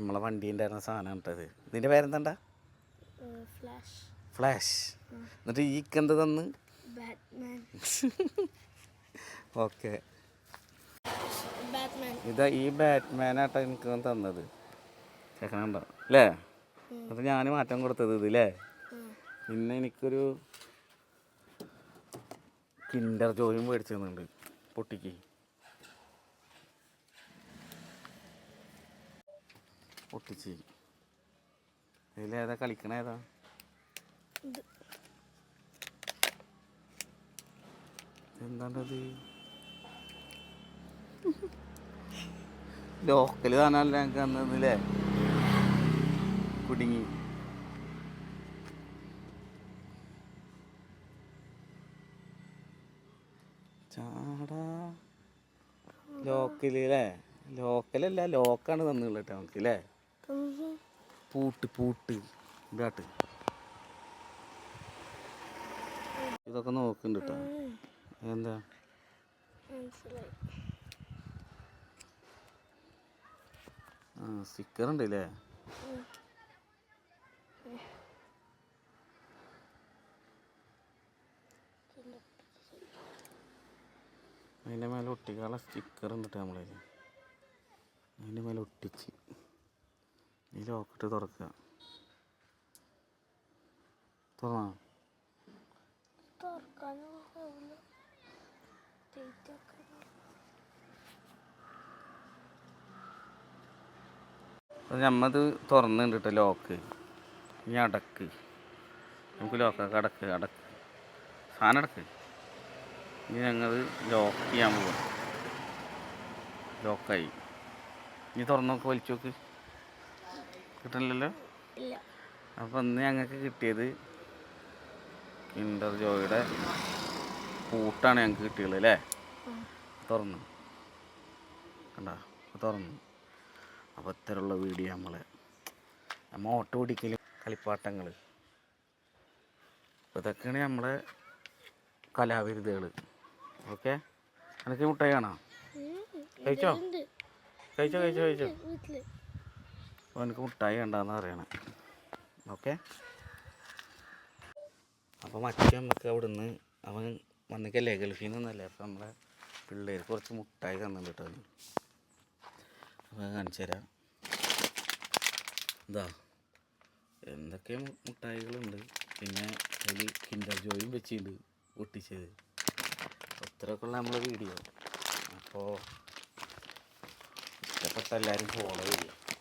നമ്മളെ വണ്ടി ഉണ്ടായിരുന്ന സാധനം ഇട്ടത്. ഇതിൻ്റെ പേരെന്താ? ഫ്ലാഷ്. എന്നിട്ട് ഈ എന്ത് തന്ന്? ഓക്കെ, ഇതാ ഈ ബാറ്റ്മാനാട്ടോ എനിക്ക് തന്നത്. ചെക്കനുണ്ടോ അല്ലേ? അത് ഞാൻ മാറ്റം കൊടുത്തത് ഇത് അല്ലേ? പിന്നെ എനിക്കൊരു കിൻഡർ ജോയും മേടിച്ചു തന്നുണ്ട് പൊട്ടിക്ക്. പൊട്ടിച്ച് ഇതിലേതാ കളിക്കണ? ഏതാ? എന്താണ്ടത്? ലോക്കല് താനല്ല ഞങ്ങൾക്ക് തന്നല്ലേ? കുടുങ്ങി. ചാടാ ലോക്കല് അല്ലേ? ലോക്കലല്ല, ലോക്കാണ് തന്നുള്ളത് കേട്ടോ നമുക്ക് അല്ലേ? പൂട്ട് ഇതാട്ട് ഇതൊക്കെ നോക്കുന്നുണ്ട് കേട്ടോ. എന്താ സ്റ്റിക്കർ ഉണ്ട് അല്ലേ? അതിൻ്റെ മേലെ ഒട്ടിക്കാനുള്ള സ്റ്റിക്കർ ഉണ്ട് കേട്ടോ നമ്മളതിൽ. അതിൻ്റെ മേലെ ഒട്ടിച്ച് ഈ ലോക്കിട്ട് തുറക്കുക. തുറന്നാ നമ്മത് തുറന്നുണ്ട് കേട്ടോ ലോക്ക്. ഇനി അടക്ക്. നമുക്ക് ലോക്കൊക്കെ അടക്ക് സാധനം അടക്ക്. ഇനി ഞങ്ങൾ ലോക്ക് ചെയ്യാൻ പോവാം. ലോക്കായി. ഇനി തുറന്നു നോക്ക്, വലിച്ചു നോക്ക്. കിട്ടണില്ലല്ലോ. അപ്പം ഇന്ന് ഞങ്ങൾക്ക് കിട്ടിയത് കിൻഡർ ജോയുടെ പൂട്ടാണ് ഞങ്ങൾക്ക് കിട്ടിയുള്ളത് അല്ലേ? തുറന്നു കണ്ടോ? തുറന്നു. അപ്പോൾ ഇത്തരമുള്ള വീഡിയോ നമ്മൾ ഓട്ടോ ഓടിക്കലും കളിപ്പാട്ടങ്ങൾ, അപ്പോൾ ഇതൊക്കെയാണ് നമ്മളെ കലാവിരുദ്ധകൾ. ഓക്കെ, എനിക്ക് മുട്ടായി കാണാം. കഴിച്ചോ. അപ്പോൾ എനിക്ക് മുട്ടായി കണ്ടാന്ന് പറയണേ. ഓക്കെ, അപ്പോൾ മറ്റേ നമുക്ക് അവിടെ നിന്ന് അവൻ വന്നിക്കല്ലേ, ഗൾഫിൽ നിന്നല്ലേ. അപ്പോൾ നമ്മളെ പിള്ളേർ കുറച്ച് മുട്ടായി തന്നിട്ട് കേട്ടോ. അപ്പോൾ കാണിച്ചു തരാം. ഇതാ എന്തൊക്കെ മുട്ടായികളുണ്ട്. പിന്നെ അതിൽ കിൻഡർ ജോയും വെച്ചിട്ടുണ്ട് പൊട്ടിച്ചത്. അത്രയൊക്കെയുള്ള നമ്മളെ വീഡിയോ. അപ്പോൾ ഇഷ്ടപ്പെട്ട എല്ലാവരും ഫോളോ ചെയ്യുക.